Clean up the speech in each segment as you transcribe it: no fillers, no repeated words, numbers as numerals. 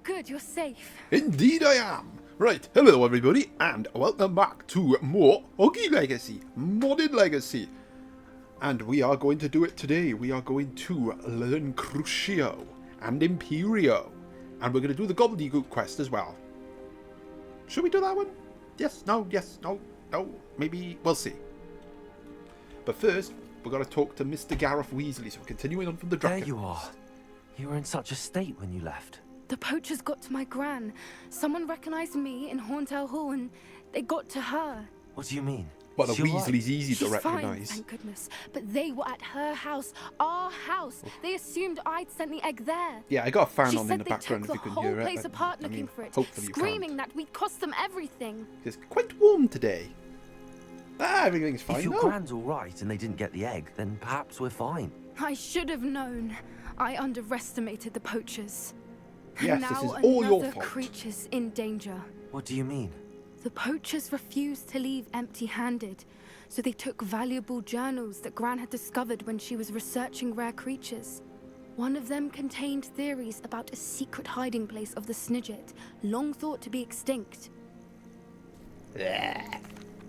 good, you're safe. Indeed I am. Right, hello everybody, and welcome back to more Hoggy Legacy, Modded Legacy. And we are going to do it today. We are going to learn Crucio and Imperio. And we're going to do the Gobbledygook quest as well. Should we do that one? Yes, no, maybe, we'll see. But first, we've got to talk to Mr. Gareth Weasley, so we're continuing on from the dragon. There you are. You were in such a state when you left. The poachers got to my gran. Someone recognized me in Hauntel Hall and they got to her. What do you mean? Well, the Is she all right? Weasley's easy to She's fine, recognise. thank goodness. But they were at her house, our house. They assumed I'd sent the egg there. Yeah, I got a fan She on in said the they background took if the you whole can hear place it. apart looking for it, hopefully you screaming that we'd cost them everything. It's quite warm today. Everything's fine. If your no. gran's all right and they didn't get the egg, then perhaps we're fine. I should have known. I underestimated the poachers. Yes, now this is all your another fault. creature's in danger. What do you mean? The poachers refused to leave empty-handed, so they took valuable journals that Gran had discovered when she was researching rare creatures. One of them contained theories about a secret hiding place of the Snidget, long thought to be extinct.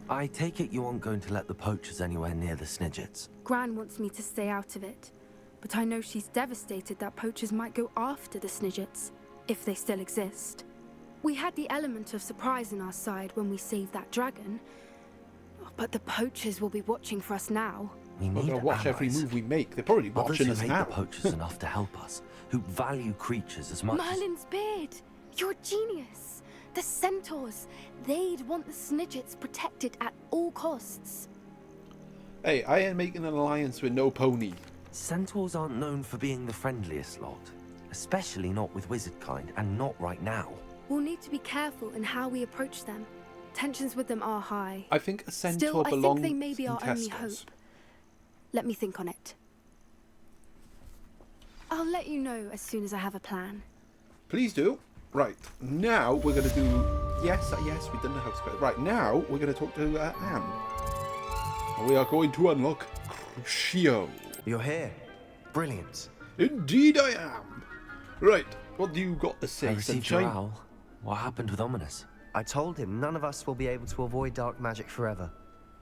I take it you aren't going to let the poachers anywhere near the Snidgets. Gran wants me to stay out of it, but I know she's devastated that poachers might go after the Snidgets, if they still exist. We had the element of surprise on our side when we saved that dragon, but the poachers will be watching for us now. We We're need going to watch every allies. move we make. They're probably Others watching who us hate now. the poachers enough to help us, who value creatures as much as... Merlin's beard! You're a genius! The centaurs! They'd want the Snidgets protected at all costs. Hey, I ain't making an alliance with no pony. Centaurs aren't known for being the friendliest lot. Especially not with wizard kind, and not right now. We'll need to be careful in how we approach them. Tensions with them are high. I think a centaur Still, I belongs think they may be in our only Tesco's. hope. Let me think on it. I'll let you know as soon as I have a plan. Please do. Right, now we're going to do... Yes, we've done the house quest. Right, now we're going to talk to Anne. And we are going to unlock Crucio. You're here. Brilliant. Indeed I am. Right, what do you got to I say, received your sunshine? owl. What happened with Ominous? I told him none of us will be able to avoid dark magic forever.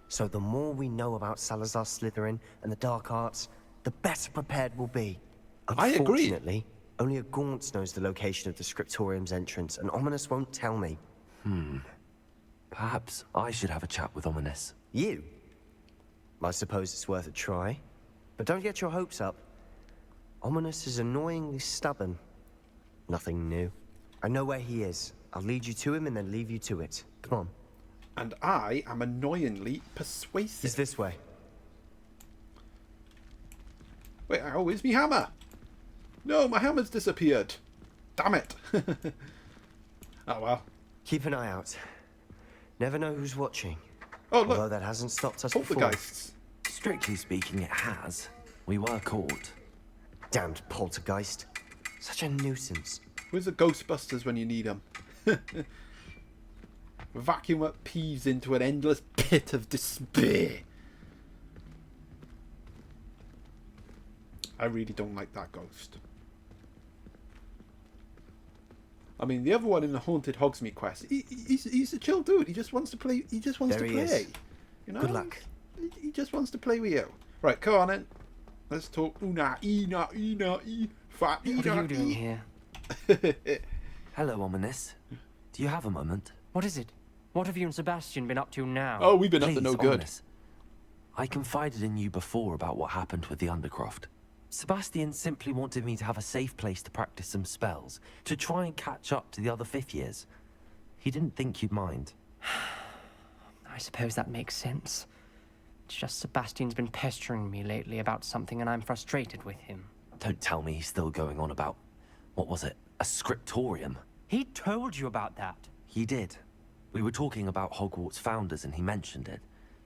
So the more we know about Salazar Slytherin and the dark arts, the better prepared we'll be. I agree. Unfortunately, only a Gaunt knows the location of the Scriptorium's entrance, and Ominous won't tell me. Perhaps I should have a chat with Ominous. You? I suppose it's worth a try. But don't get your hopes up. Ominous is annoyingly stubborn. Nothing new. I know where he is. I'll lead you to him and then leave you to it. Come on. And I am annoyingly persuasive. It's this way. Wait, oh, where's my hammer? No, my hammer's disappeared. Damn it. Oh, well. Keep an eye out. Never know who's watching. Oh, look. Although that hasn't stopped us before. Poltergeists. Strictly speaking, it has. We were caught. Damned poltergeist. Such a nuisance. Where's the Ghostbusters when you need them? Vacuum up Peeves into an endless pit of despair. I really don't like that ghost. I mean, the other one in the Haunted Hogsmeade quest, he's a chill dude. He just wants to play. He just wants There to he play. is. You know? Good luck. He just wants to play with you. Right, come on then. Let's talk. Una, ina, fat, What are you doing here? Hello, Ominous. Do you have a moment? What is it? What have you and Sebastian been up to now? Oh, we've been up to Please, no good. Ominous. I confided in you before about what happened with the Undercroft. Sebastian simply wanted me to have a safe place to practice some spells, to try and catch up to the other fifth years. He didn't think you'd mind. I suppose that makes sense. It's just Sebastian's been pestering me lately about something and I'm frustrated with him. Don't tell me he's still going on about, what was it, a scriptorium? He told you about that. He did. We were talking about Hogwarts founders and he mentioned it.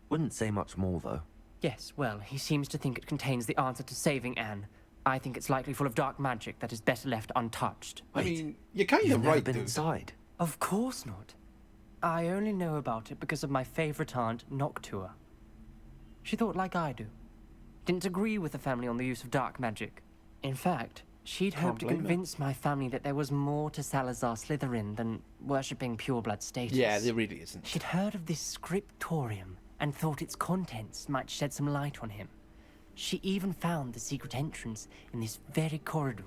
Wouldn't say much more though. Yes, well, he seems to think it contains the answer to saving Anne. I think it's likely full of dark magic that is better left untouched. I Wait, mean, you're kind You've of never right, been dude. inside. Of course not. I only know about it because of my favorite aunt, Noctua. She thought like I do. Didn't agree with the family on the use of dark magic. In fact, She'd Can't hoped to blame her. convince my family that there was more to Salazar Slytherin than worshipping pureblood status. Yeah, there really isn't. She'd heard of this scriptorium and thought its contents might shed some light on him. She even found the secret entrance in this very corridor.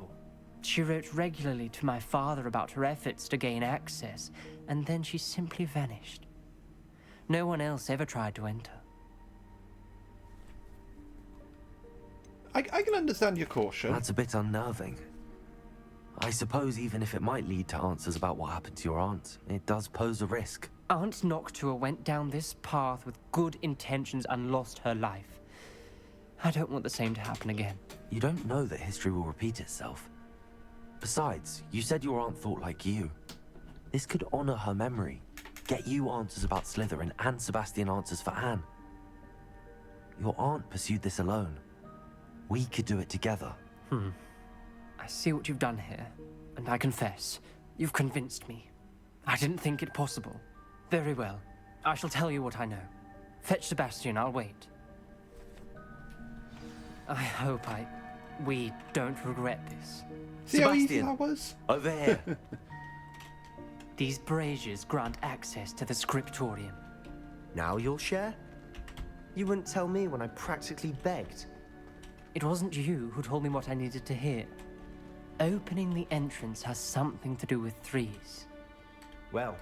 She wrote regularly to my father about her efforts to gain access, and then she simply vanished. No one else ever tried to enter. I can understand your caution. That's a bit unnerving. I suppose even if it might lead to answers about what happened to your aunt, it does pose a risk. Aunt Noctua went down this path with good intentions and lost her life. I don't want the same to happen again. You don't know that history will repeat itself. Besides, you said your aunt thought like you. This could honor her memory, get you answers about Slytherin and Sebastian answers for Anne. Your aunt pursued this alone. We could do it together. I see what you've done here, and I confess, you've convinced me. I didn't think it possible. Very well. I shall tell you what I know. Fetch Sebastian, I'll wait. I hope we don't regret this. See how easy Sebastian. that was? Over here. These braziers grant access to the scriptorium. Now you'll share? You wouldn't tell me when I practically begged. It wasn't you who told me what I needed to hear. Opening the entrance has something to do with threes. Well,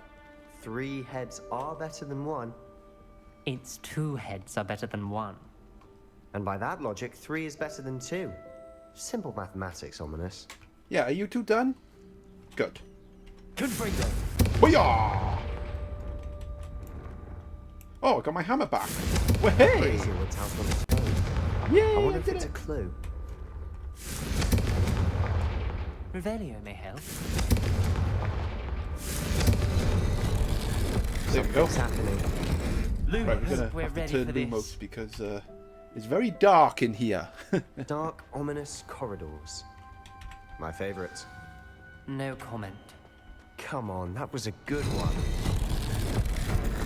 3 heads are better than 1. Its 2 heads are better than 1. And by that logic, 3 is better than 2. Simple mathematics, Ominous. Yeah, are you two done? Good. Confringo. Booyah! Oh, I got my hammer back. Well, hey! Crazy would tell from the stone. Yay, I wonder I if did it's a it. clue. Revelio may help. There we go. What's happening? Right, we're gonna We're have to ready turn for this. Lumos because it's very dark in here. Dark, ominous corridors. My favorite. No comment. Come on, that was a good one.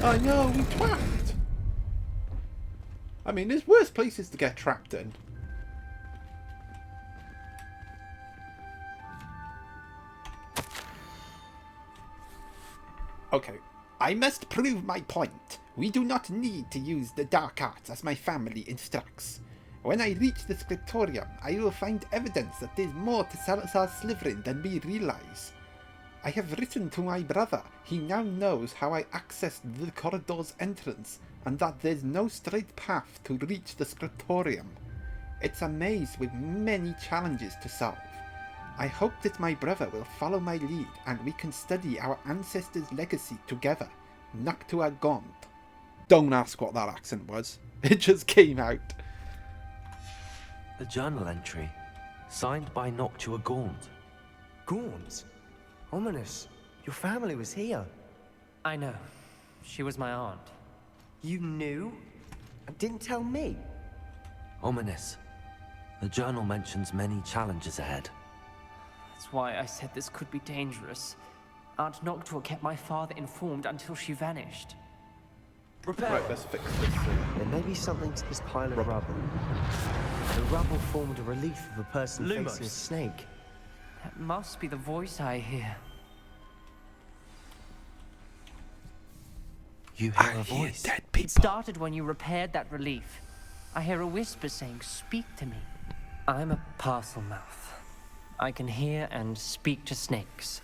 I know, we trapped. I mean, there's worse places to get trapped in. Okay, I must prove my point. We do not need to use the dark arts as my family instructs. When I reach the scriptorium, I will find evidence that there's more to Salazar Slytherin than we realize. I have written to my brother. He now knows how I accessed the corridor's entrance, and that there's no straight path to reach the scriptorium. It's a maze with many challenges to solve. I hope that my brother will follow my lead, and we can study our ancestors' legacy together. Noctua Gaunt. Don't ask what that accent was. It just came out. A journal entry, signed by Noctua Gaunt. Gaunt? Ominous. Your family was here. I know. She was my aunt. You knew? And didn't tell me? Ominous. The journal mentions many challenges ahead. That's why I said this could be dangerous. Aunt Noctua kept my father informed until she vanished. Right, let's fix this thing. There may be something to this pile of rubble. The rubble formed a relief of a person facing a snake. That must be the voice I hear. You hear a voice. Dead It people. started when you repaired that relief. I hear a whisper saying, "Speak to me." I'm a parcel mouth. I can hear and speak to snakes.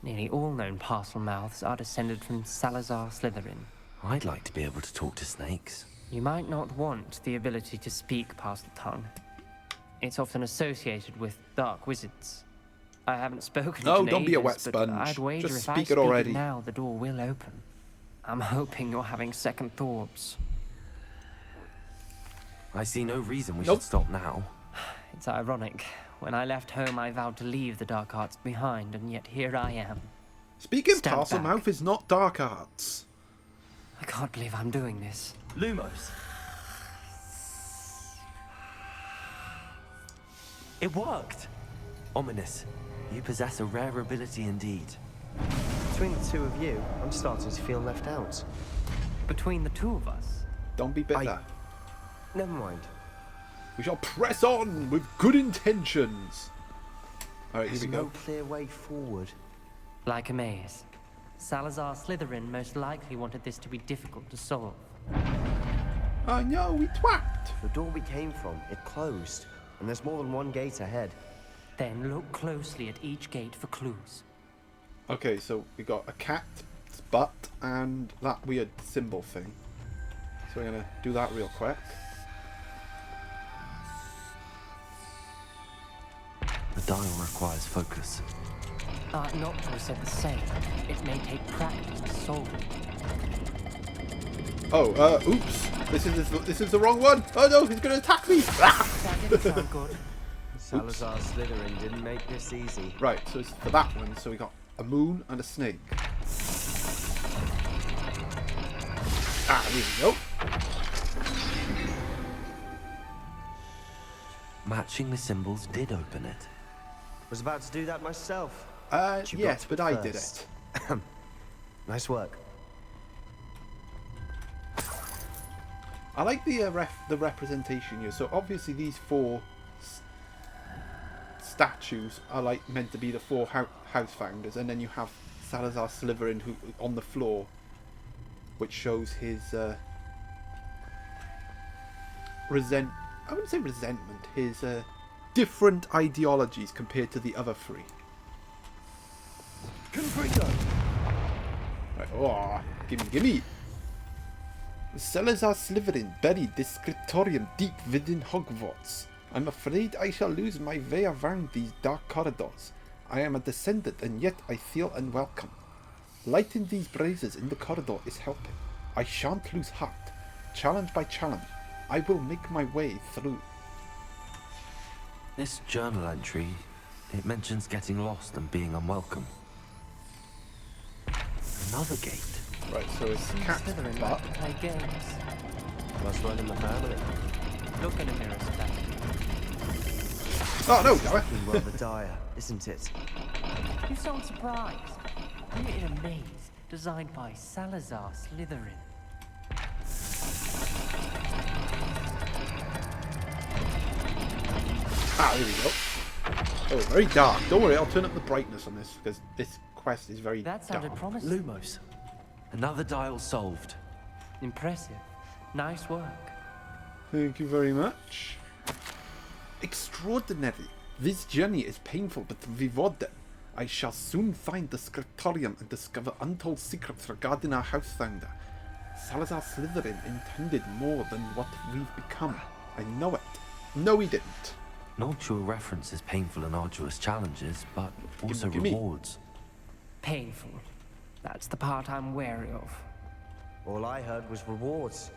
Nearly all known parcel mouths are descended from Salazar Slytherin. I'd like to be able to talk to snakes. You might not want the ability to speak parcel tongue. It's often associated with dark wizards. I haven't spoken No, it in don't be a ages, wet but sponge. I'd wager Just if I speak it speak already. now, the door will open. I'm hoping you're having second thoughts. I see no reason we Nope. should stop now. It's ironic. When I left home, I vowed to leave the dark arts behind, and yet here I am. Speaking Stand parcel back. mouth is not dark arts. I can't believe I'm doing this. Lumos. It worked! Ominous. You possess a rare ability indeed. Between the two of you, I'm starting to feel left out. Between the two of us, Don't be bitter. Never mind. We shall press on with good intentions. Alright, here There's we no go. clear way forward. Like a maze. Salazar Slytherin most likely wanted this to be difficult to solve. Oh no, we twacked! The door we came from, it closed. And there's more than one gate ahead. Then look closely at each gate for clues. Okay, so we got a cat's butt and that weird symbol thing. So we're gonna do that real quick. The dial requires focus. Noctua said the same. It may take practice to solve it. Oh, oops! This is the wrong one! Oh no, he's gonna attack me! That didn't sound good. Salazar Slytherin didn't make this easy. Right, so it's for that one, so we got a moon and a snake. Ah, there we go. Matching the symbols did open it. Was about to do that myself. You Yes, got but I did first. it. Nice work. I like the representation here. So obviously these four statues are like meant to be the four house founders, and then you have Salazar Slytherin who on the floor, which shows his I wouldn't say resentment. His different ideologies compared to the other three. Right, oh, gimme. Salazar Slytherin buried this scriptorium deep within Hogwarts. I'm afraid I shall lose my way around these dark corridors. I am a descendant and yet I feel unwelcome. Lighting these braziers in the corridor is helping. I shan't lose heart. Challenge by challenge, I will make my way through. This journal entry, it mentions getting lost and being unwelcome. Another gate. Right, so it's cat Slytherin butt. like to play games. Must run in the family. Look in a mirror, Sebastian. Oh no, damn it. Fucking rather dire, isn't it? You sound surprised. We're in a maze designed by Salazar Slytherin. Ah, here we go. Oh, very dark. Don't worry, I'll turn up the brightness on this because this quest is very That sounded dark. promising. Lumos. Another dial solved. Impressive. Nice work. Thank you very much. Extraordinary. This journey is painful but rewarding. I shall soon find the scriptorium and discover untold secrets regarding our house founder. Salazar Slytherin intended more than what we've become. I know it. No, he didn't. Noctua references painful and arduous challenges, but also gimme. rewards. Painful. That's the part I'm wary of. All I heard was rewards.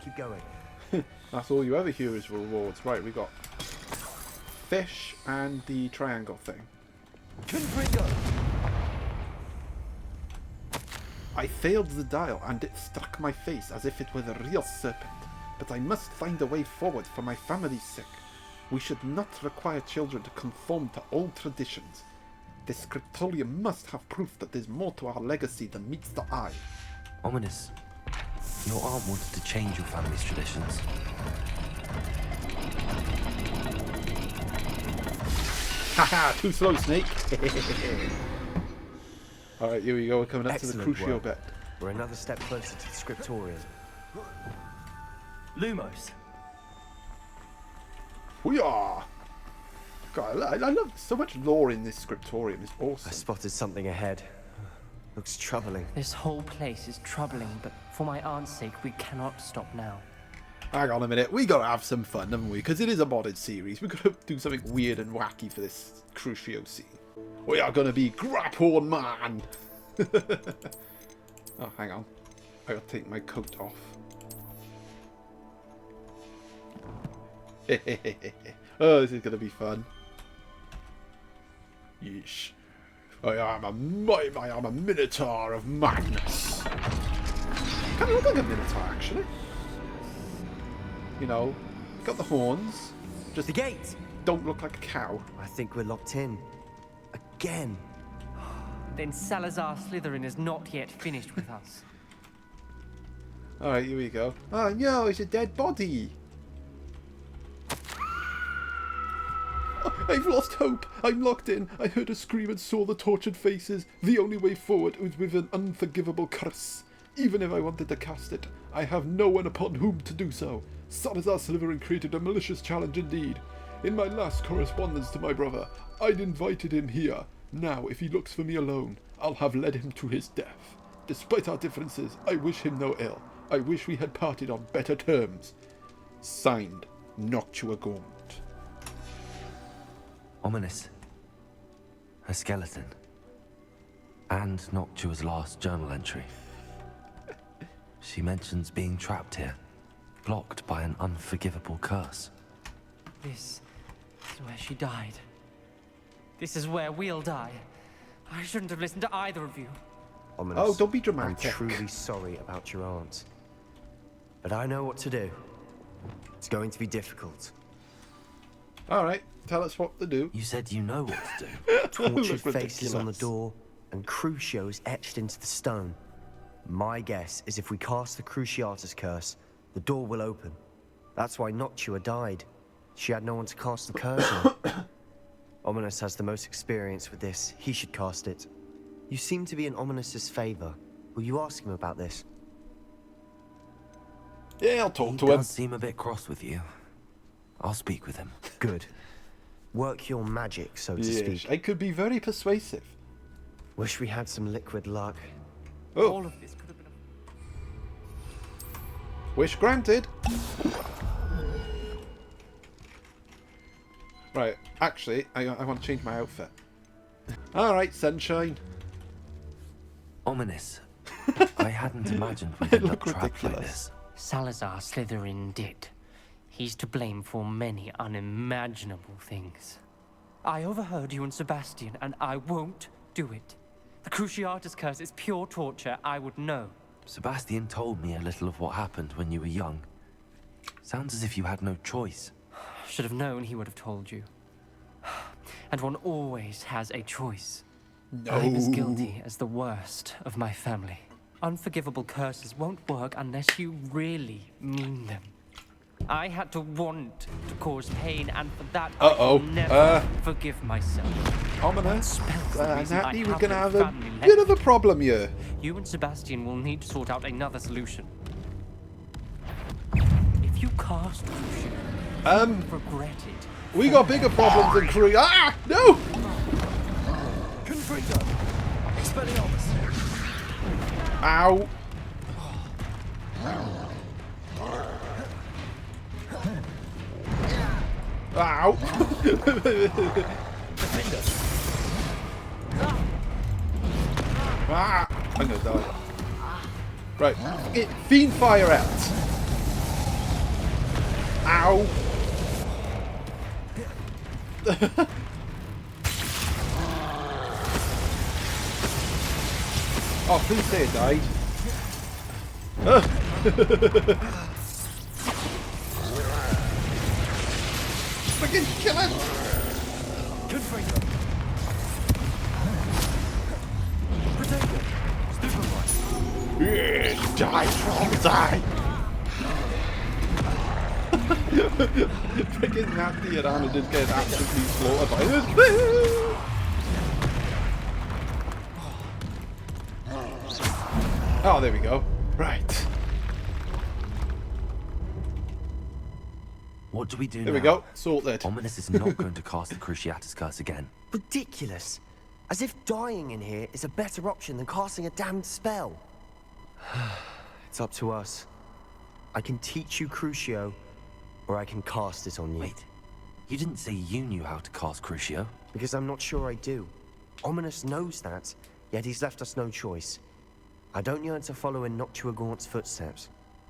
Keep going. That's all you ever hear is rewards. Right, we got fish and the triangle thing. I failed the dial and it struck my face as if it were a real serpent. But I must find a way forward for my family's sake. We should not require children to conform to old traditions. The scriptorium must have proof that there's more to our legacy than meets the eye. Ominous. Your aunt wanted to change your family's traditions. Haha, too slow, Snake. Alright, here we go. We're coming up to the Excellent crucial work. bit. We're another step closer to the scriptorium. Lumos. Hoo-yah! God, I love so much lore in this scriptorium. It's I awesome. spotted something ahead. Looks troubling. This whole place is troubling, but for my aunt's sake, we cannot stop now. Hang on a minute. We gotta have some fun, haven't we? Because it is a modded series. We gotta do something weird and wacky for this Crucio scene. We are gonna be Graphorn Man! Oh, hang on. I gotta take my coat off. Oh, this is gonna be fun. Yeesh. I am a Minotaur of madness. Kind of look like a Minotaur, actually. You know, got the horns. Just The gate! don't look like a cow. I think we're locked in. Again. Then Salazar Slytherin is not yet finished with us. Alright, here we go. Oh no, it's a dead body. I've lost hope. I'm locked in. I heard a scream and saw the tortured faces. The only way forward was with an unforgivable curse. Even if I wanted to cast it, I have no one upon whom to do so. Salazar Slytherin created a malicious challenge indeed. In my last correspondence to my brother, I'd invited him here. Now, if he looks for me alone, I'll have led him to his death. Despite our differences, I wish him no ill. I wish we had parted on better terms. Signed, Noctua Gaunt. Ominous. A skeleton. And Noctua's last journal entry. She mentions being trapped here, blocked by an unforgivable curse. This is where she died. This is where we'll die. I shouldn't have listened to either of you. Ominous. Oh, don't be I'm dramatic. truly sorry about your aunt. But I know what to do. It's going to be difficult. Alright, tell us what to do. You said you know what to do. Tortured Look faces on the ridiculous. door, and Crucio is etched into the stone. My guess is if we cast the Cruciatus curse, the door will open. That's why Noctua died. She had no one to cast the curse on. Ominous has the most experience with this. He should cast it. You seem to be in Ominous's favor. Will you ask him about this? Yeah, I'll talk He to him. does seem a bit cross with you. I'll speak with him. Good. Work your magic, so to Yes, speak. I could be very persuasive. Wish we had some liquid luck. Oh, All of this could have been wish granted. Right, actually, I want to change my outfit. Alright, sunshine. Ominous. I hadn't imagined we'd end up Look trapped like ridiculous. this. Salazar Slytherin did. He's to blame for many unimaginable things. I overheard you and Sebastian, and I won't do it. The Cruciatus curse is pure torture. I would know. Sebastian told me a little of what happened when you were young. Sounds as if you had no choice. Should have known he would have told you. And one always has a choice. No. I'm as guilty as the worst of my family. Unforgivable curses won't work unless you really mean them. I had to want to cause pain, and for that I Uh-oh. will never forgive myself. Ominous. Spells the reason I Natty, we're have going to no have a family left. bit of a problem here. You and Sebastian will need to sort out another solution. If you cast Crucio, regret it. We got bigger problems than Crew. Ah! No! Confringo! Expelliarmus! Ow. Ow. Ah! I'm gonna die. Right. Get Fiend Fire out. Ow. Oh, please say it died. Freaking kill him! Confringo! Protego! Stupefy! Yes, die, troll, die! Freaking nasty around and just get absolutely slaughtered by this. Oh, there we go. Right. What do we do now? There we go. Sorted. Ominous is not going to cast the Cruciatus curse again. Ridiculous. As if dying in here is a better option than casting a damned spell. It's up to us. I can teach you Crucio, or I can cast it on you. Wait, you didn't say you knew how to cast Crucio? Because I'm not sure I do. Ominous knows that, yet he's left us no choice. I don't yearn to follow in Noctua Gaunt's footsteps.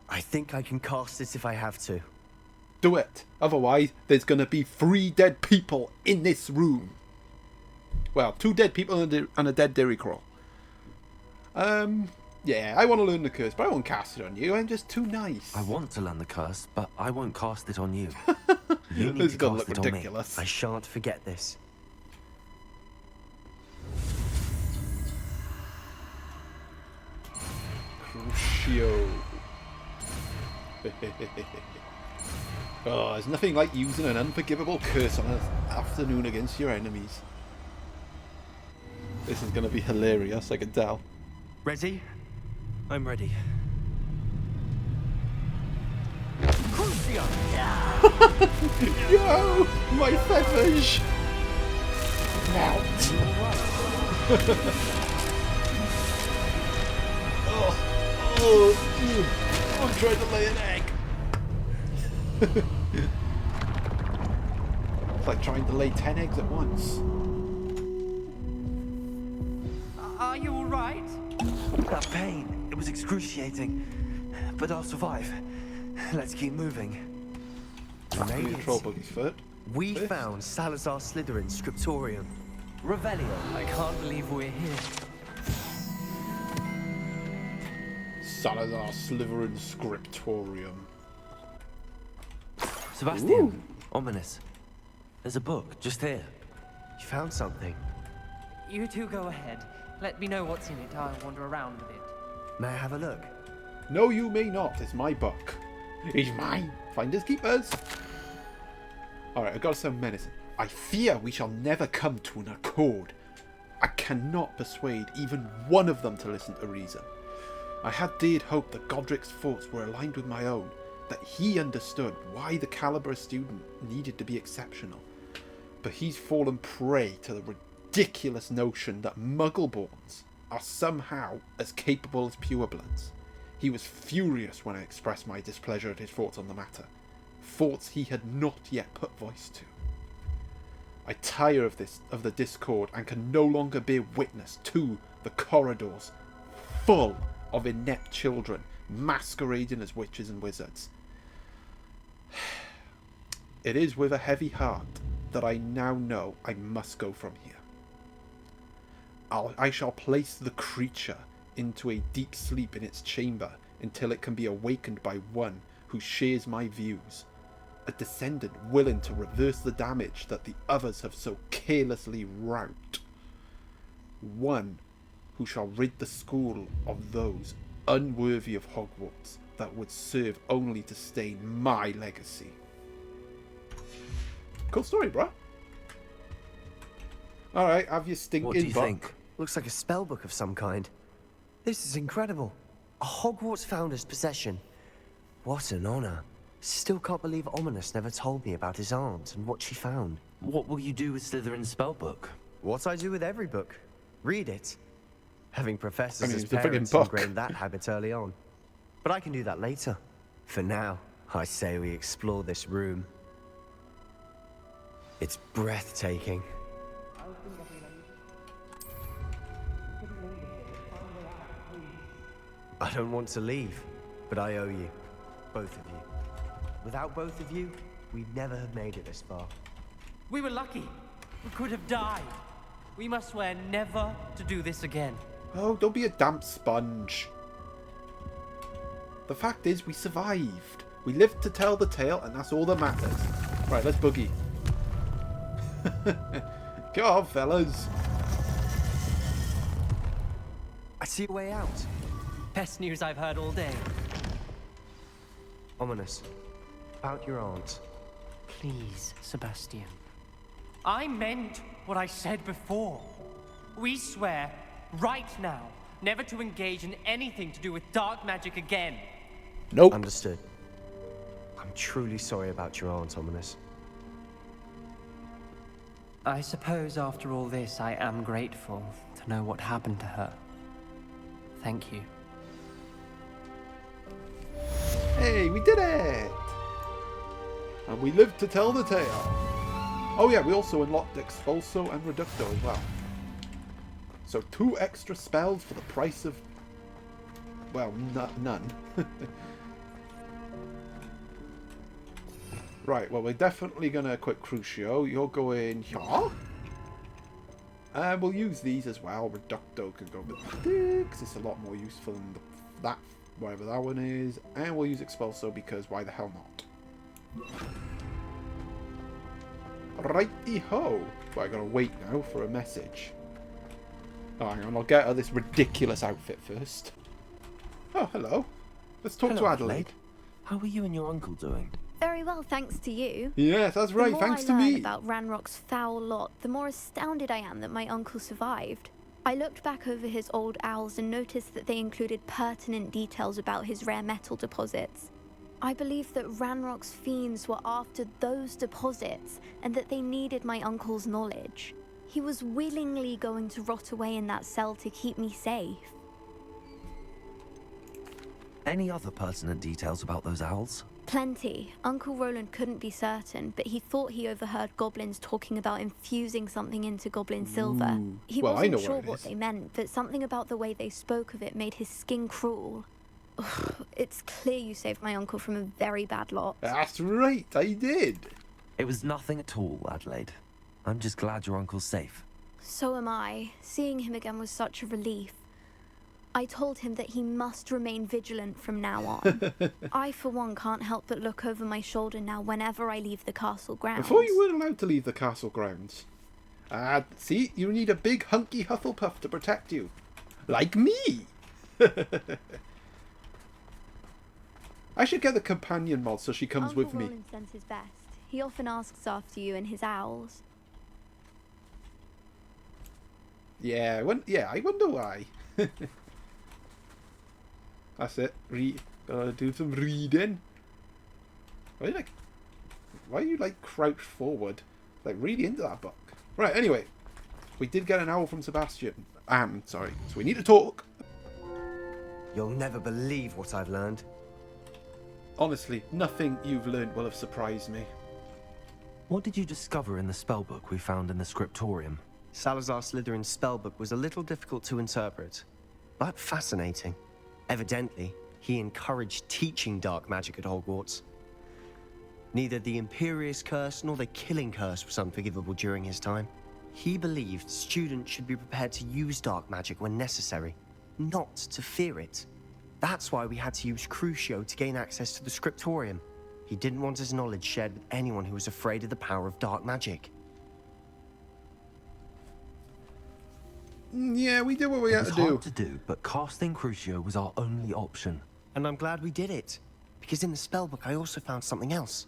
I think I can cast it if I have to. Do it. Otherwise, there's going to be 3 dead people in this room. Well, 2 dead people and a dead Diricrawl. Yeah, I want to learn the curse, but I won't cast it on you. I'm just too nice. I want to learn the curse, but I won't cast it on you. You need This is to going to cast look it on me. ridiculous. I shan't forget this. Crucio. Oh, there's nothing like using an unforgivable curse on an afternoon against your enemies. This is going to be hilarious, I can tell. Ready? I'm ready. Yo! My feathers! Melt! I'm trying to lay an egg! It's like trying to lay 10 eggs at once. Are you all right? That pain, it was excruciating. But I'll survive. Let's keep moving. Made it. Control Buggy's foot. We Fist. found Salazar Slytherin's scriptorium. Revelio. I can't believe we're here. Salazar Slytherin Scriptorium. Sebastian, ominous. There's a book just here. You found something. You two go ahead. Let me know what's in it. I'll wander around a bit. May I have a look? No, you may not. It's my book. It's mine. Finders keepers. Alright, I've got to sound menacing. I fear we shall never come to an accord. I cannot persuade even one of them to listen to reason. I had dared hope that Godric's thoughts were aligned with my own, that he understood why the caliber student needed to be exceptional. But he's fallen prey to the ridiculous notion that Muggleborns are somehow as capable as purebloods. He was furious when I expressed my displeasure at his thoughts on the matter, thoughts he had not yet put voice to. I tire of the discord and can no longer bear witness to the corridors full of inept children masquerading as witches and wizards. It is with a heavy heart that I now know I must go from here. I shall place the creature into a deep sleep in its chamber until it can be awakened by one who shares my views, a descendant willing to reverse the damage that the others have so carelessly wrought, one who shall rid the school of those unworthy of Hogwarts that would serve only to stain my legacy. Cool story, bruh. Alright, have your stinking What do you book. think? Looks like a spell book of some kind. This is incredible. A Hogwarts founder's possession. What an honor. Still can't believe Ominous never told me about his aunt and what she found. What will you do with Slytherin's spellbook? What I do with every book. Read it. Having professors as it's a friggin' parents book. ingrained that habit early on. But I can do that later. For now, I say we explore this room. It's breathtaking. I don't want to leave, but I owe you. Both of you. Without both of you, we'd never have made it this far. We were lucky. We could have died. We must swear never to do this again. Oh, don't be a damp sponge. The fact is, we survived. We lived to tell the tale, and that's all that matters. Right, let's boogie. Go on, fellas. I see a way out. Best news I've heard all day. Ominous. About your aunt. Please, Sebastian. I meant what I said before. We swear, right now, never to engage in anything to do with dark magic again. Nope. Understood. I'm truly sorry about your aunt, Ominous. I suppose after all this, I am grateful to know what happened to her. Thank you. Hey, we did it! And we lived to tell the tale. Oh yeah, we also unlocked Expulso and Reducto as well. So 2 extra spells for the price of... well, none. Right, well we're definitely going to equip Crucio. You're going here. And we'll use these as well. Reducto can go with this. It's a lot more useful than that, whatever that one is. And we'll use Expulso because why the hell not? Righty-ho. But I gotta wait now for a message. Oh, hang on, I'll get her this ridiculous outfit first. Oh, hello. Let's talk to Adelaide. How are you and your uncle doing? Very well, thanks to you. Yes, that's right, thanks to The more I learn me. about Ranrock's foul lot, the more astounded I am that my uncle survived. I looked back over his old owls and noticed that they included pertinent details about his rare metal deposits. I believe that Ranrock's fiends were after those deposits and that they needed my uncle's knowledge. He was willingly going to rot away in that cell to keep me safe. Any other pertinent details about those owls? Plenty. Uncle Roland couldn't be certain, but he thought he overheard goblins talking about infusing something into goblin silver. He Well, I wasn't know sure what it what is. they meant, but something about the way they spoke of it made his skin crawl. Ugh, it's clear you saved my uncle from a very bad lot. That's right, I did. It was nothing at all, Adelaide. I'm just glad your uncle's safe. So am I. Seeing him again was such a relief. I told him that he must remain vigilant from now on. I, for one, can't help but look over my shoulder now whenever I leave the castle grounds. Before you weren't allowed to leave the castle grounds. See, you need a big hunky Hufflepuff to protect you. Like me! I should get the companion mod so she comes Uncle with me. Roland sends his best. He often asks after you and his owls. Yeah, I wonder why. That's it. Gotta do some reading. Why are you like crouched forward? Like really into that book. Right, anyway. We did get an owl from Sebastian. Sorry. So we need to talk. You'll never believe what I've learned. Honestly, nothing you've learned will have surprised me. What did you discover in the spellbook we found in the scriptorium? Salazar Slytherin's spellbook was a little difficult to interpret, but fascinating. Evidently, he encouraged teaching dark magic at Hogwarts. Neither the Imperious Curse nor the Killing Curse was unforgivable during his time. He believed students should be prepared to use dark magic when necessary, not to fear it. That's why we had to use Crucio to gain access to the scriptorium. He didn't want his knowledge shared with anyone who was afraid of the power of dark magic. Yeah, we did what we It had was to do. hard to do, but casting Crucio was our only option. And I'm glad we did it, because in the spellbook I also found something else.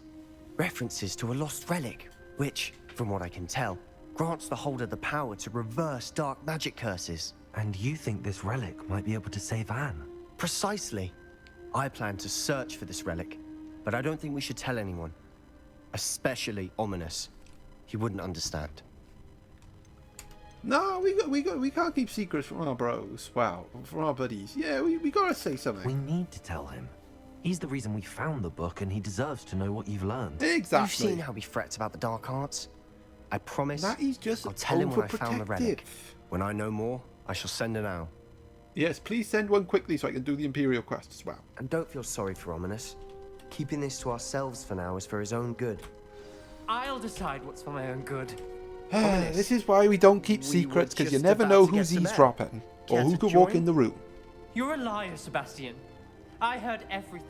References to a lost relic, which, from what I can tell, grants the holder the power to reverse dark magic curses. And you think this relic might be able to save Anne? Precisely. I plan to search for this relic, but I don't think we should tell anyone. Especially Ominous. He wouldn't understand. No, we can't keep secrets from our bros. Wow, from our buddies. Yeah, we gotta say something. We need to tell him. He's the reason we found the book, and he deserves to know what you've learned. Exactly. You've seen how he frets about the dark arts. I promise That he's just I'll tell him when I found the relic. overprotective. When I know more, I shall send an owl. Yes, please send one quickly so I can do the Imperial quest as well. And don't feel sorry for Ominous. Keeping this to ourselves for now is for his own good. I'll decide what's for my own good. This is why we don't keep We secrets, were because you just never about know to get who's some air. eavesdropping or Care who to could walk join? in the room. You're a liar, Sebastian. I heard everything.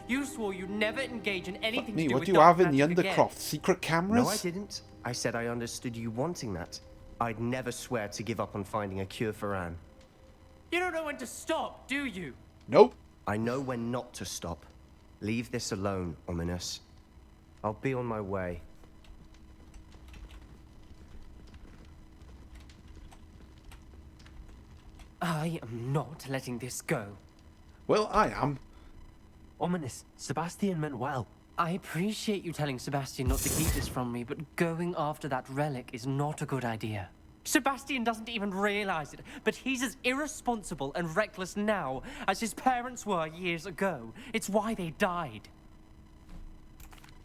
You swore you'd never engage in anything Me, to do what with do you dark have in the magic again. Undercroft? Secret cameras? No, I didn't. I said I understood you wanting that. I'd never swear to give up on finding a cure for Anne. You don't know when to stop, do you? Nope. I know when not to stop. Leave this alone, Ominous. I'll be on my way. I am not letting this go. Well, I am. Ominous, Sebastian meant well. I appreciate you telling Sebastian not to keep this from me, but going after that relic is not a good idea. Sebastian doesn't even realize it, but he's as irresponsible and reckless now as his parents were years ago. It's why they died.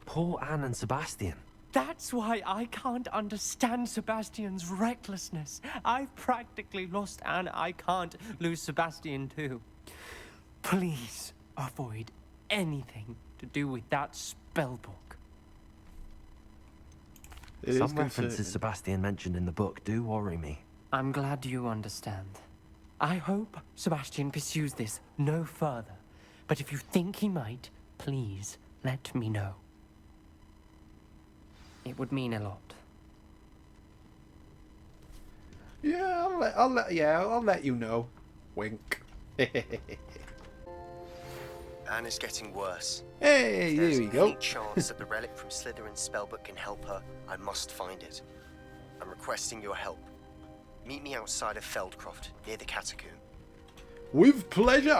Poor Anne and Sebastian. That's why I can't understand Sebastian's recklessness. I've practically lost Anne. I can't lose Sebastian too. Please avoid anything to do with that spellbook. It Some is references concerning. Sebastian mentioned in the book do worry me. I'm glad you understand. I hope Sebastian pursues this no further. But if you think he might, please let me know. It would mean a lot. Yeah, I'll let you know. Wink. Anne is getting worse. Hey, If there there's we go. any chance that the relic from Slytherin's spellbook can help her, I must find it. I'm requesting your help. Meet me outside of Feldcroft, near the catacomb. With pleasure!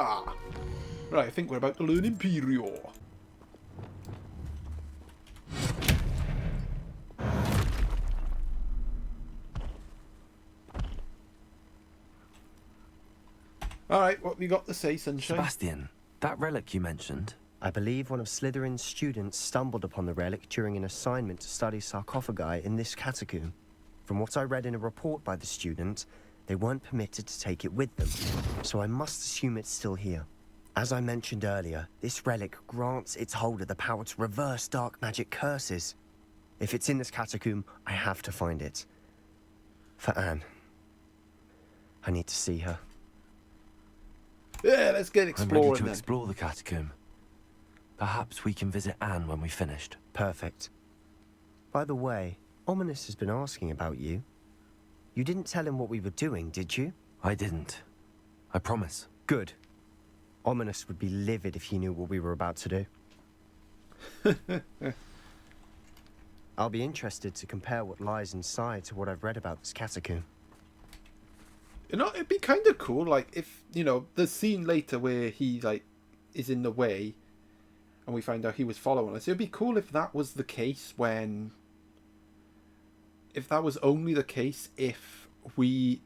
Right, I think we're about to learn Imperial. Alright, what we got to say, Sunshine? Sebastian, that relic you mentioned, I believe one of Slytherin's students stumbled upon the relic during an assignment to study sarcophagi in this catacomb. From what I read in a report by the student, they weren't permitted to take it with them, so I must assume it's still here. As I mentioned earlier, this relic grants its holder the power to reverse dark magic curses. If it's in this catacomb, I have to find it. For Anne. I need to see her. Yeah, let's get I'm exploring ready to then. explore the catacomb. Perhaps we can visit Anne when we've finished. Perfect. By the way, Ominous has been asking about you. You didn't tell him what we were doing, did you? I didn't. I promise. Good. Ominous would be livid if he knew what we were about to do. I'll be interested to compare what lies inside to what I've read about this catacomb. You know, it'd be kind of cool, like, if, you know, the scene later where he, like, is in the way and we find out he was following us. It'd be cool if that was the case when... If that was only the case if we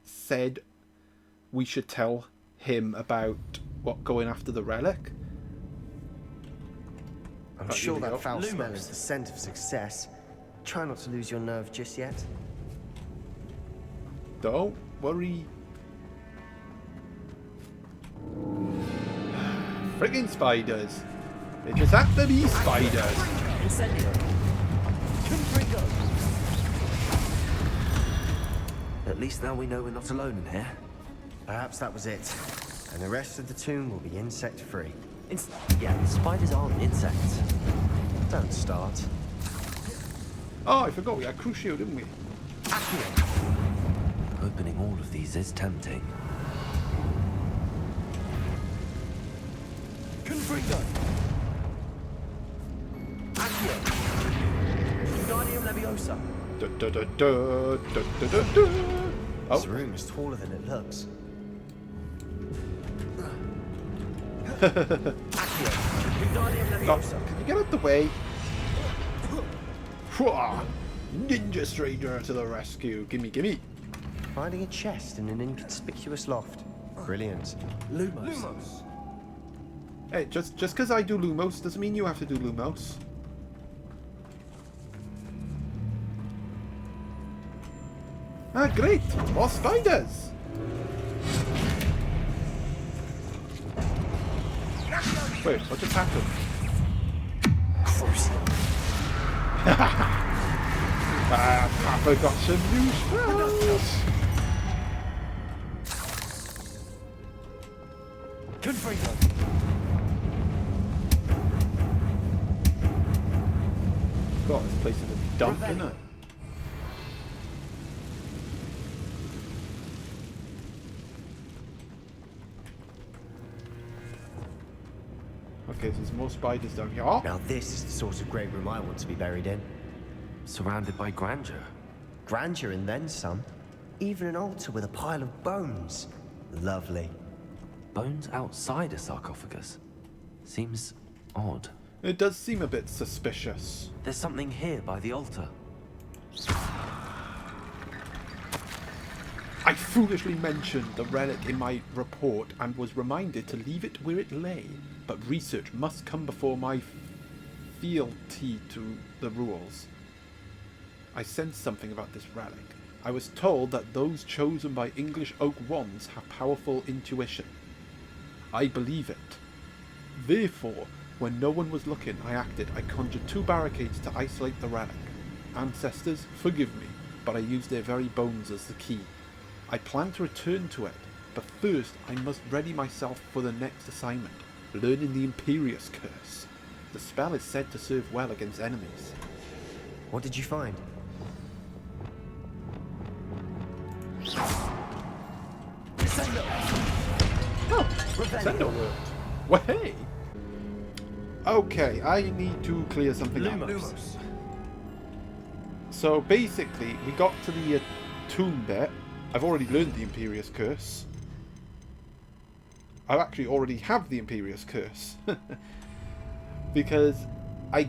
said we should tell him about what going after the relic. I'm Oh, sure here we that go. foul smell Lumos. is the scent of success. Try not to lose your nerve just yet. Don't worry. Friggin' spiders. They just have to be spiders. Incendio. Confringo. At least now we know we're not alone in here. Perhaps that was it. And the rest of the tomb will be insect-free. Yeah, spiders aren't insects. Don't start. Oh, I forgot we had Crucio, didn't we? Opening all of these is tempting. Confringo. Accio. Wingardium Leviosa. Da, da, da, da, da, da, da, da. This Oh, room is taller than it looks. Accio. Wingardium oh, Leviosa. can you get out the way? Hwah! Ninja Stranger to the rescue. Gimme, gimme. Finding a chest in an inconspicuous loft. Brilliant. Lumos. Hey, just because I do Lumos doesn't mean you have to do Lumos. Ah, great! More spiders! Wait, what just happened? Papa got some new spells! Confringo. God, this place is a dump, isn't it? Okay, so there's more spiders down here. Oh, Now this is the sort of great room I want to be buried in. Surrounded by grandeur. Grandeur and then some. Even an altar with a pile of bones. Lovely. Bones outside a sarcophagus. Seems odd. it does seem a bit suspicious. There's something here by the altar. I foolishly mentioned the relic in my report and was reminded to leave it where it lay, but research must come before my fealty to the rules. I sensed something about this relic. I was told that those chosen by English oak wands have powerful intuition. I believe it. Therefore, when no one was looking, I acted. I conjured 2 barricades to isolate the relic. Ancestors, forgive me, but I used their very bones as the key. I plan to return to it, but first I must ready myself for the next assignment, learning the Imperious Curse. The spell is said to serve well against enemies. What did you find? Oh, Sendo worked. Well, hey! Okay, I need to clear something up. Lumos. So basically, we got to the tomb bit. I've already learned the Imperious Curse. I actually already have the Imperious Curse. Because I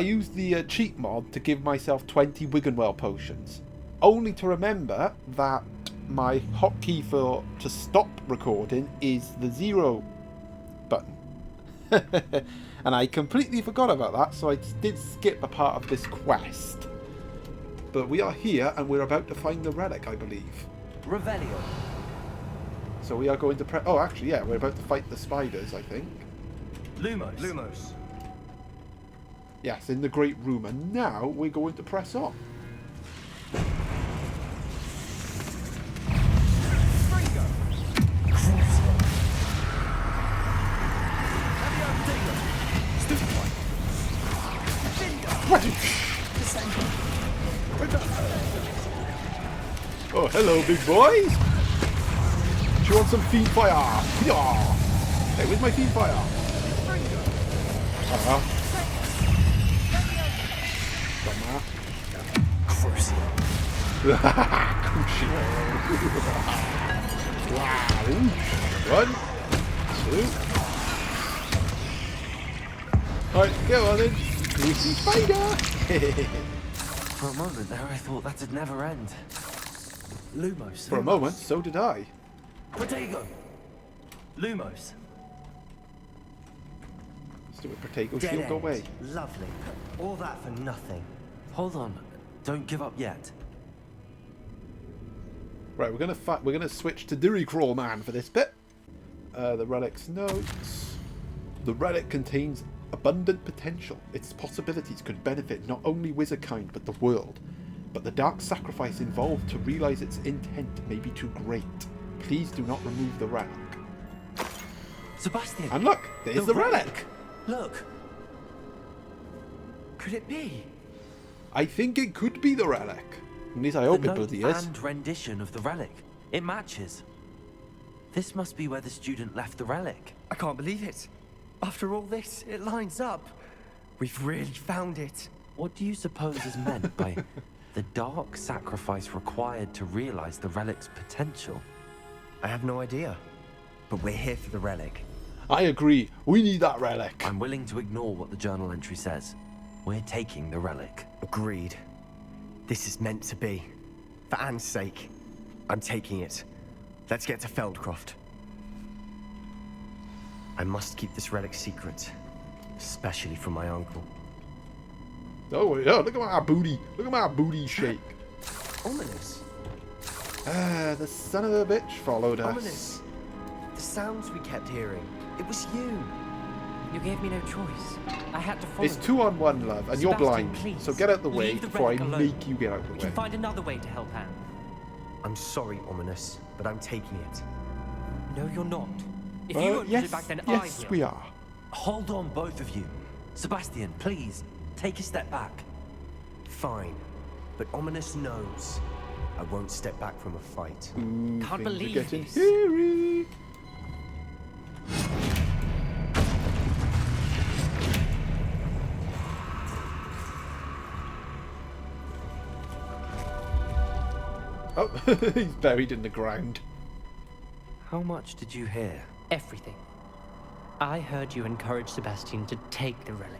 used the cheat mod to give myself 20 Wiggenwell potions. Only to remember that my hotkey to stop recording is the 0 button. And I completely forgot about that, so I did skip a part of this quest. But we are here, and we're about to find the relic, I believe. Revelio. So we are going to oh, actually, yeah, we're about to fight the spiders, I think. Lumos. Lumos. Yes, in the Great Room. And now we're going to press on. Oh, hello, big boys. Do you want some fiend fire? Yeah. Hey, where's my fiend fire? Crucio. Wow. 1, 2. Alright, go on then. Cruci spider. For a moment there, I thought that'd never end. Lumos. For a moment, so did I. Protego. Lumos. Let's do it, Protego. Dead Shield, go end. away. Lovely. All that for nothing. Hold on. Don't give up yet. Right, we're gonna switch to Diricrawl man for this bit. The relic's notes. The relic contains abundant potential. Its possibilities could benefit not only Wizardkind but the world. But the dark sacrifice involved to realize its intent may be too great. Please do not remove the relic. Sebastian. And look, there's the relic. Look. Could it be? I think it could be the relic. At least I hope it bloody is. And rendition of the relic. It matches. This must be where the student left the relic. I can't believe it. After all this, it lines up. We've really found it. What do you suppose is meant by the dark sacrifice required to realize the relic's potential? I have no idea. But we're here for the relic. I agree. We need that relic. I'm willing to ignore what the journal entry says. We're taking the relic. Agreed. This is meant to be. For Anne's sake, I'm taking it. Let's get to Feldcroft. I must keep this relic secret, especially from my uncle. Oh, yeah, look at my booty. Look at my booty shake. Ominous. The son of a bitch followed us. Ominous. The sounds we kept hearing. It was you. You gave me no choice. I had to follow. It's 2-on-1, love, and you're Sebastian, blind. please, So get out the way leave the before I relic alone. make you get out the We way. can find another way to help Anne. I'm sorry, Ominous, but I'm taking it. No, you're not. If you won't yes, put it back, then yes, I will. we are. Hold on, both of you. Sebastian, please, take a step back. Fine. But Ominous knows I won't step back from a fight. Ooh, Can't things are believe getting this. hairy. Oh, he's buried in the ground. How much did you hear? Everything. I heard you encourage Sebastian to take the relic.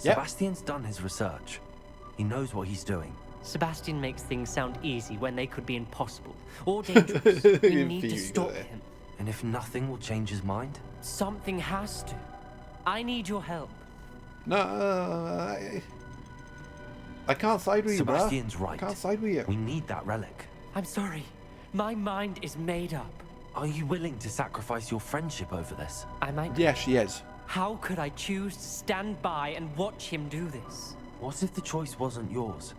Yep. Sebastian's done his research. He knows what he's doing. Sebastian makes things sound easy when they could be impossible or dangerous. We In need to theory, stop doesn't it? him. And if nothing will change his mind? Something has to. I need your help. No, I can't side with you, bruh. Sebastian's right. I can't side with you. We need that relic. I'm sorry. My mind is made up. Are you willing to sacrifice your friendship over this? I might. Yeah, she is. How could I choose to stand by and watch him do this? What if the choice wasn't yours?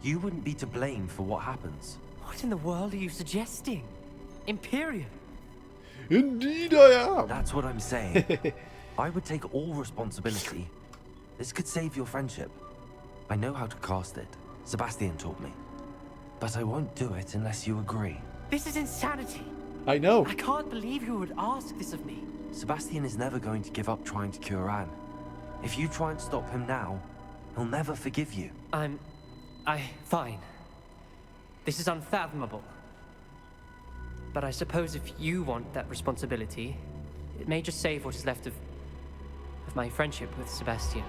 You wouldn't be to blame for what happens. What in the world are you suggesting? Imperium? Indeed I am. That's what I'm saying. I would take all responsibility. This could save your friendship. I know how to cast it. Sebastian taught me. But I won't do it unless you agree. This is insanity. I know. I can't believe you would ask this of me. Sebastian is never going to give up trying to cure Anne. If you try and stop him now, he'll never forgive you. Fine. This is unfathomable. But I suppose if you want that responsibility, it may just save what is left of my friendship with Sebastian.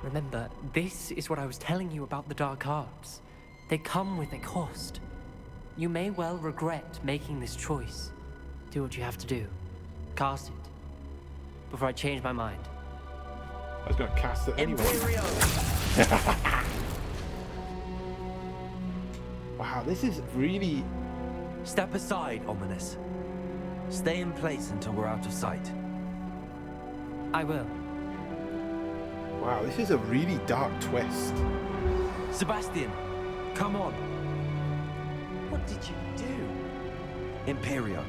Remember, this is what I was telling you about the dark arts. They come with a cost. You may well regret making this choice. Do what you have to do. Cast it. Before I change my mind. I was going to cast it anyway. Wow, this is really... Step aside, Ominous. Stay in place until we're out of sight. I will. Wow, this is a really dark twist. Sebastian, come on. What did you do? Imperio.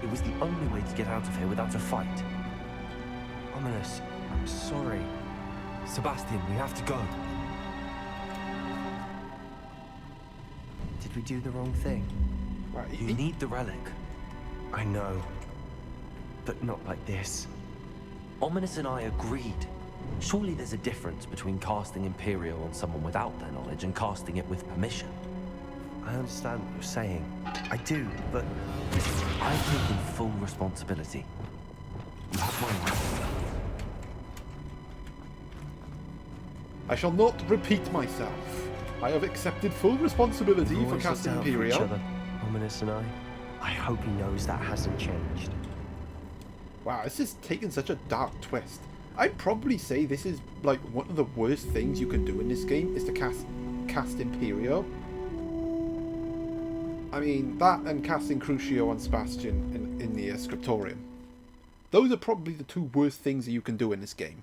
It was the only way to get out of here without a fight. Ominous, I'm sorry. Sebastian, we have to go. Did we do the wrong thing? Right, You need the relic. I know. But not like this. Ominous and I agreed. Surely there's a difference between casting Imperial on someone without their knowledge and casting it with permission. I understand what you're saying. I do, but... I've taken full responsibility. You have my word. I shall not repeat myself. I have accepted full responsibility We've for always casting looked out for each Imperial. other, Ominous and I. I hope he knows that hasn't changed. Wow, this is taking such a dark twist. I'd probably say this is like one of the worst things you can do in this game is to cast Imperio. I mean, that and casting Crucio on Sebastian in the Scriptorium. Those are probably the two worst things that you can do in this game.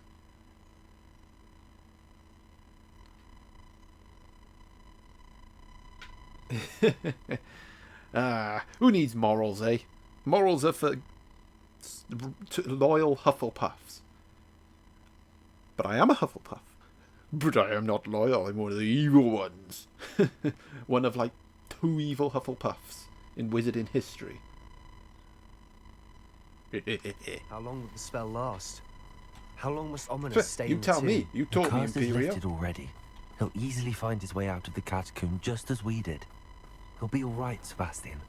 Who needs morals, eh? Morals are for loyal Hufflepuffs. But I am a Hufflepuff. But I am not loyal, I'm one of the evil ones. One of like 2 evil Hufflepuffs in wizarding history. How long will the spell last? How long must Ominous stay You in the tell tomb? me, you The taught me curse is Imperial. lifted already. He'll easily find his way out of the catacomb just as we did. He'll be alright, Sebastian.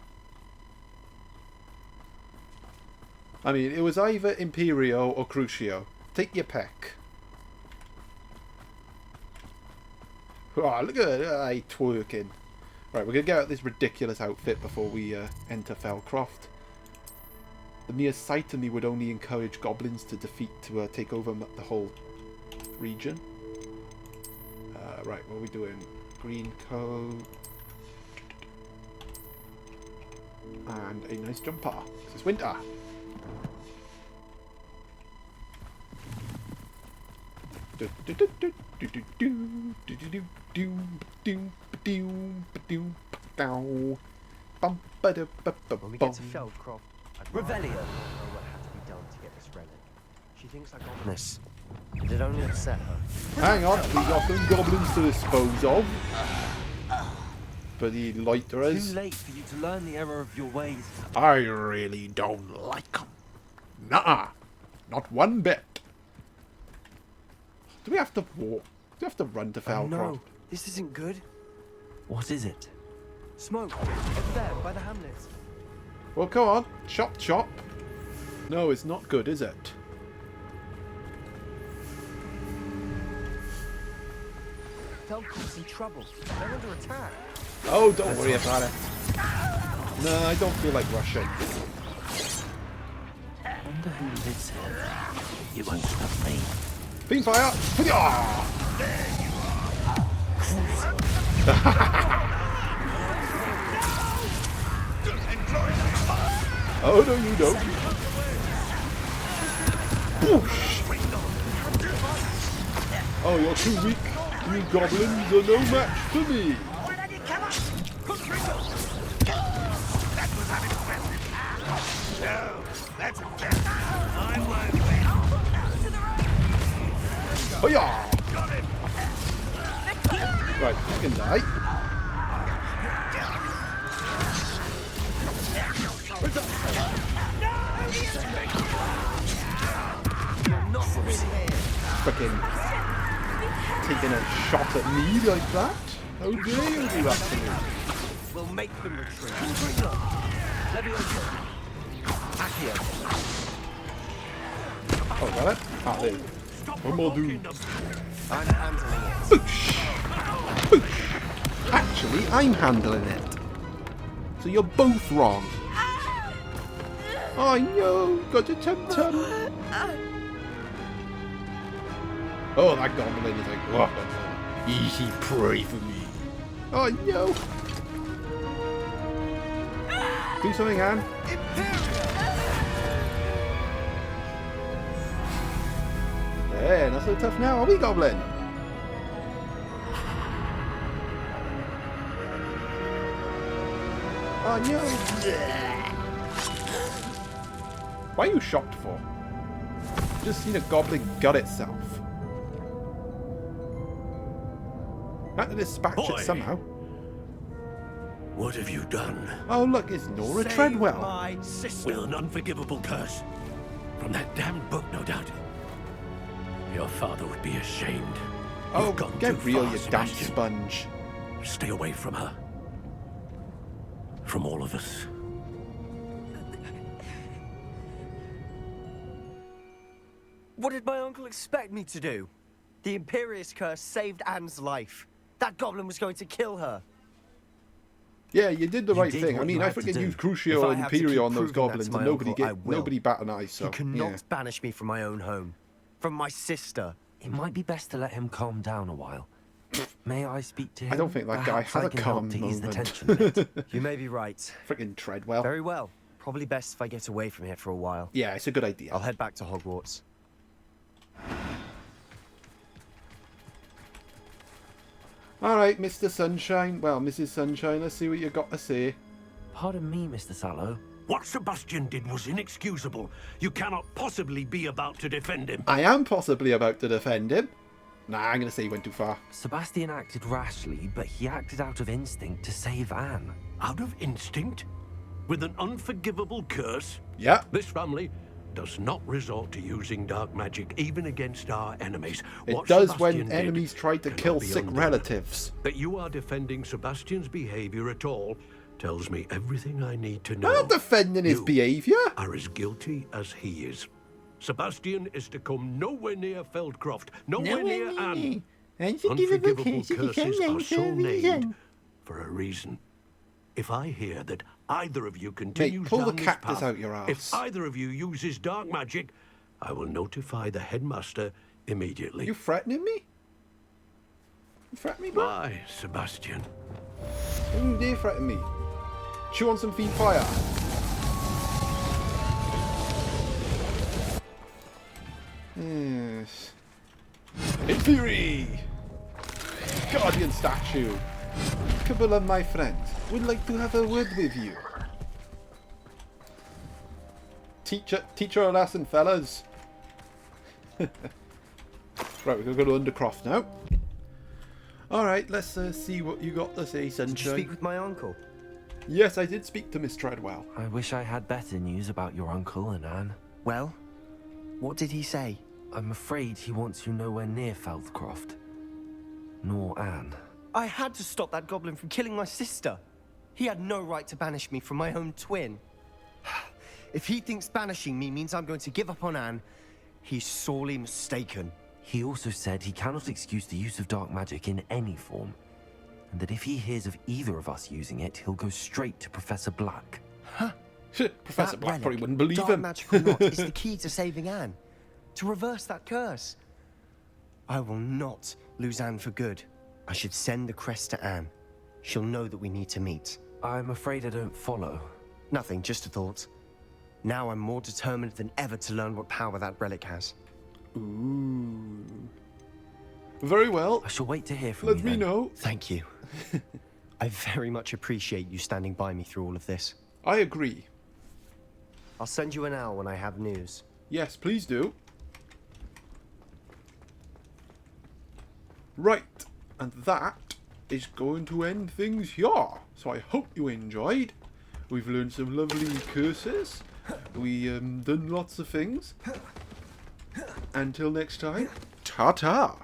I mean, it was either Imperio or Crucio. Take your pick. Oh, look at that twerking. Right, we're going to get out this ridiculous outfit before we enter Felcroft. The mere sight of me would only encourage goblins to take over the whole region. Right, what are we doing? Green coat. And a nice jumper. It's winter. When we get to Feldcroft, I'd Revelio. know what had to be done to get this relic. She thinks I got Ominous. It'd only upset her. Hang on, we got some goblins to dispose of. For the loiterers. Too late for you to learn the error of your ways. I really don't like them. Nuh-uh. Not one bit. Do we have to walk? Do we have to run to Oh Felcroft? no, this isn't good. What is it? Smoke, over there, by the hamlets. Well, come on. Chop, chop. No, it's not good, is it? Feldcroft's in trouble. They're under attack. Oh, don't worry about it. No, I don't feel like rushing. Wonder who lives here. You won't stop me. Beam fire! Hoo-yah! Oh, no, you don't. Boosh! Oh, you're too weak. You goblins are no match for me. Oh yeah! Right, you can die. freaking taking a shot at me like that. How dare you do that to me? We'll make them retreat. Oh, got it? Ah, there. One more dude. I'm handling it. Boosh! Boosh! Actually, I'm handling it. So you're both wrong. Oh no, got a tum-tum. Oh, that goblin is like, oh, easy prey for me. Oh no. Do something, Anne. Hey, not so tough now, are we, Goblin? Oh no! Why are you shocked for? Just seen a goblin gut itself. Had to dispatch it somehow. What have you done? Oh look, it's Nora Save Treadwell. my sister. With an unforgivable curse. From that damned book, no doubt. Your father would be ashamed. Oh, You've gone get too real, far, you damn Sebastian. sponge. Stay away from her. From all of us. What did my uncle expect me to do? The Imperious curse saved Anne's life. That goblin was going to kill her. Yeah, you did the You right did thing. I what mean, you I had to freaking do. used If Crucio I and have to Imperio keep on those proving that goblins, to and my nobody uncle, I will. nobody bat an eye. So He cannot yeah. banish me from my own home. From my sister. It might be best to let him calm down a while. May I speak to him? I don't think that guy Perhaps has I a can help calm to ease the moment. tension a bit. You may be right. Freaking Treadwell. Very well. Probably best if I get away from here for a while. Yeah, it's a good idea. I'll head back to Hogwarts. All right, Mr. Sunshine. Well, Mrs. Sunshine, let's see what you got to say. Pardon me, Mr. Sallow. What Sebastian did was inexcusable. You cannot possibly be about to defend him. I am possibly about to defend him. Nah, I'm going to say he went too far. Sebastian acted rashly, but he acted out of instinct to save Anne. Out of instinct? With an unforgivable curse? Yeah. This family does not resort to using dark magic even against our enemies. It What does Sebastian when did enemies try to cannot kill be sick undone. relatives. That you are defending Sebastian's behavior at all tells me everything I need to I'm know. not defending his You behaviour. are as guilty as he is. Sebastian is to come nowhere near Feldcroft, nowhere near Anne. Unforgivable curses are so named for a reason. If I hear that either of you continues pull the down this cactus path, out your arse. if either of you uses dark magic, I will notify the headmaster immediately. You threatening me? You threatening me, bro? Why, Sebastian? Don't you dare threaten me. Chew on some fiend fire. Yes. In theory! Guardian statue. A couple of my friends would like to have a word with you. Teach her a lesson, fellas. Right, we're going to go to Undercroft now. Alright, let's see what you got to say, Sunshine. Did you speak with my uncle? Yes, I did speak to Miss Treadwell. I wish I had better news about your uncle and Anne. Well, what did he say? I'm afraid he wants you nowhere near Feldcroft. Nor Anne. I had to stop that goblin from killing my sister. He had no right to banish me from my own twin. If he thinks banishing me means I'm going to give up on Anne, he's sorely mistaken. He also said he cannot excuse the use of dark magic in any form, and that if he hears of either of us using it, he'll go straight to Professor Black. Professor That Black relic, probably wouldn't believe dark him. magic or not, is the key to saving Anne. To reverse that curse. I will not lose Anne for good. I should send the crest to Anne. She'll know that we need to meet. I'm afraid I don't follow. Nothing, just a thought. Now I'm more determined than ever to learn what power that relic has. Ooh. Very well. I shall wait to hear from Let you me then. know. Thank you. I very much appreciate you standing by me through all of this. I agree. I'll send you an owl when I have news. Yes, please do. Right, and that is going to end things here. So I hope you enjoyed. We've learned some lovely curses. We done lots of things. Until next time, Ta-ta!